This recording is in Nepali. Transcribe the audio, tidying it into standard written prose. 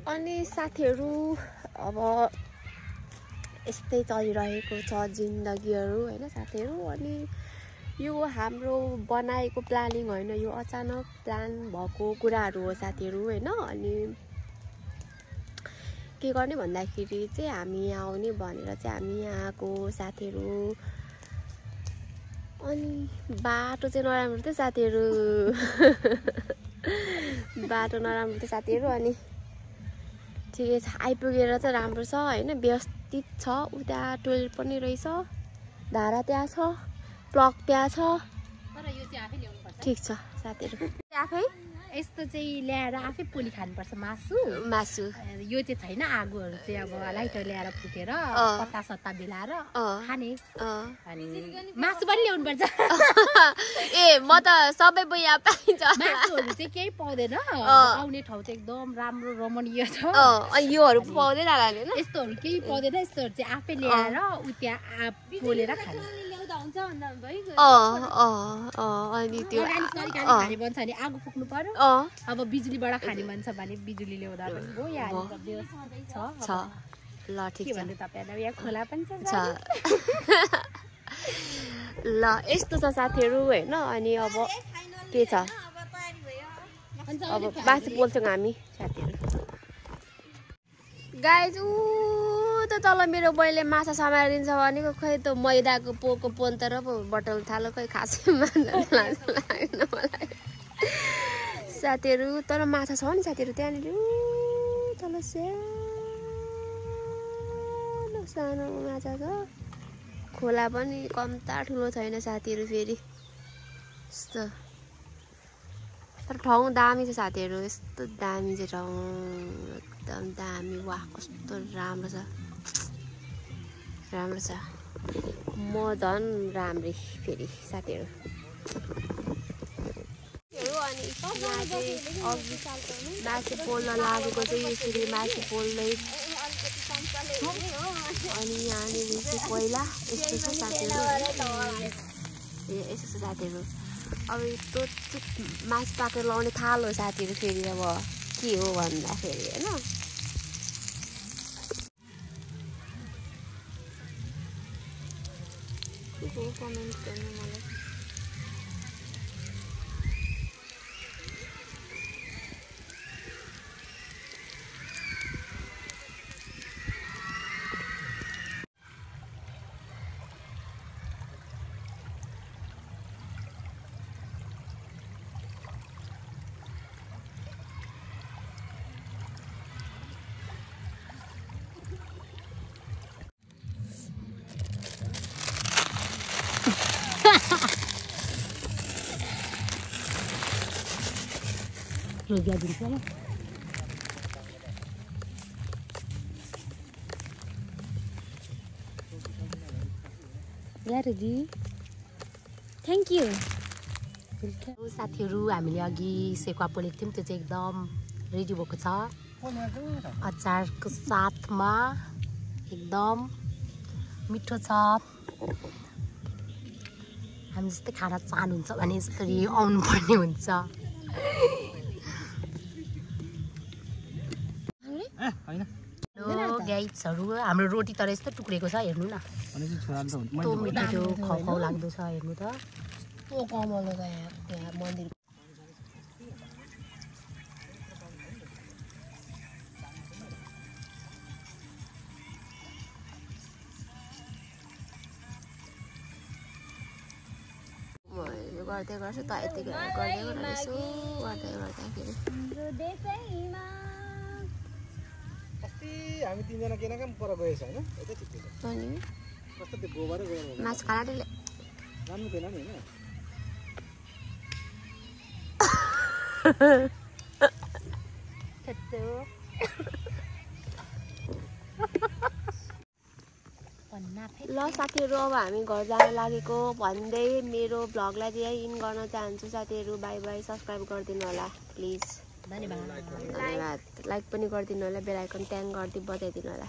अनि साथीहरू अब यस्तै चलिरहेको छ जिन्दगीहरू हैन साथीहरू। अनि यो हाम्रो बनाएको प्लानिङ होइन, यो अचानक प्लान भएको कुराहरू हो साथीहरू हैन। अनि के गर्ने भन्दाखेरि चाहिँ हामी यहाँ आउने भनेर चाहिँ हामी यहाँ आएको साथीहरू। अनि बाटो चाहिँ नराम्रो थियो साथीहरू बाटो नराम्रो थियो साथीहरू। अनि ठिकै छ, आइपुगेर चाहिँ राम्रो छ हैन, व्यवस्थित छ। उता टोइलेट पनि रहेछ, धारा त्यहाँ छ, प्लग त्यहाँ छ, तर यो चाहिँ आफै ल्याउनु पर्छ। ठिक छ साथीहरू। आफै यस्तो चाहिँ ल्याएर आफै पोली खानुपर्छ मासु। यो चाहिँ छैन, आगोहरू चाहिँ अब लाइटर ल्याएर फुटेर पत्ता सत्ता बेलाएर खाने। अनि मासु पनि ल्याउनु पर्छ ए म त सबै यहाँ पाइन्छ। मासुहरू चाहिँ केही पाउँदैन, आउने ठाउँ चाहिँ एकदम राम्रो रमणीय छ। योहरू पाउँदैन होला नि हैन, यस्तोहरू केही पाउँदैन। यस्तोहरू चाहिँ आफै ल्याएर त्यहाँ पोलेर खाने। अनि त्यो खाने मन छ भने आगो फुक्नु पर्यो। अब बिजुलीबाट खाने मन छ भने बिजुली ल्याउँदा पनि भयो। यहाँ छ ल ठिक छ। तपाईहरुलाई यहाँ खोला पनि छ। ल यस्तो छ साथीहरू हैन। अनि अब के छ, अब बासी बोल्छौँ हामी साथीहरू। गाइज त तल मेरो बहिनीले माछा समारिदिन्छ भनेको, खै त मैदाको पोको पोन्त र बटल थालो खै खासै लाग्दैन मलाई साथीहरू। तर माछा छ नि साथीहरू त्यहाँनिर, तल सानो सानो माछा छ। खोला पनि कम्ता ठुलो छैन साथीहरू फेरि यस्तो। तर ठाउँ दामी छ साथीहरू, यस्तो दामी चाहिँ ठाउँ, एकदम दामी। वाह कस्तो राम्रो छ, राम्रो छ। म झन् राम्रै फेरि साथीहरू। अनि मासु पोल्न लागेको चाहिँ यसरी मासु पोल्दै। अनि यहाँनिर चाहिँ पहिला यस्तो छ साथीहरू, यस्तो छ साथीहरू। अब त्यो मासु पाकेर लाउने थाल हो साथीहरू फेरि। अब के हो भन्दाखेरि होइन, कमेन्ट गर्नु मलाई। रोजिया दिन्छ ल। या रोजी थ्याङ्क यू। साथीहरू हामीले अघि सेकुवा पोलेको थियौँ, त्यो चाहिँ एकदम रेडी भएको छ अचारको साथमा, एकदम मिठो छ। हामी जस्तै खाना चाहनुहुन्छ भने यसरी आउनुपर्ने हुन्छ। गाइड्सहरू हाम्रो रोटी तर यस्तो टुक्रेको छ, हेर्नु न, यस्तो मिठो त्यो खाउ लाग्दो छ, हेर्नु त। कमलो त यहाँ मन्दिर गर्दै गर्छु त, यतिकै गर्दै गर्दैछु, गर्दाखेरि हामी तीनजना केना काम पर गएछ हैन, यतै ठिकै छ। अनि कस्तो त्यो गोबरै गएर मासु खानाले राम्रो थिएन नि हैन। ल साथीहरू, अब हामी घर जान लागेको भन्दै मेरो भ्लगलाई चाहिँ यहीँ इन गर्न चाहन्छु साथीहरू। By by. सब्सक्राइब गरिदिनु होला प्लिज, धन्यवाद। लाइक पनि गरिदिनु होला, बेल आइकन ट्याङ गरिदिनु, बजाइदिनु होला।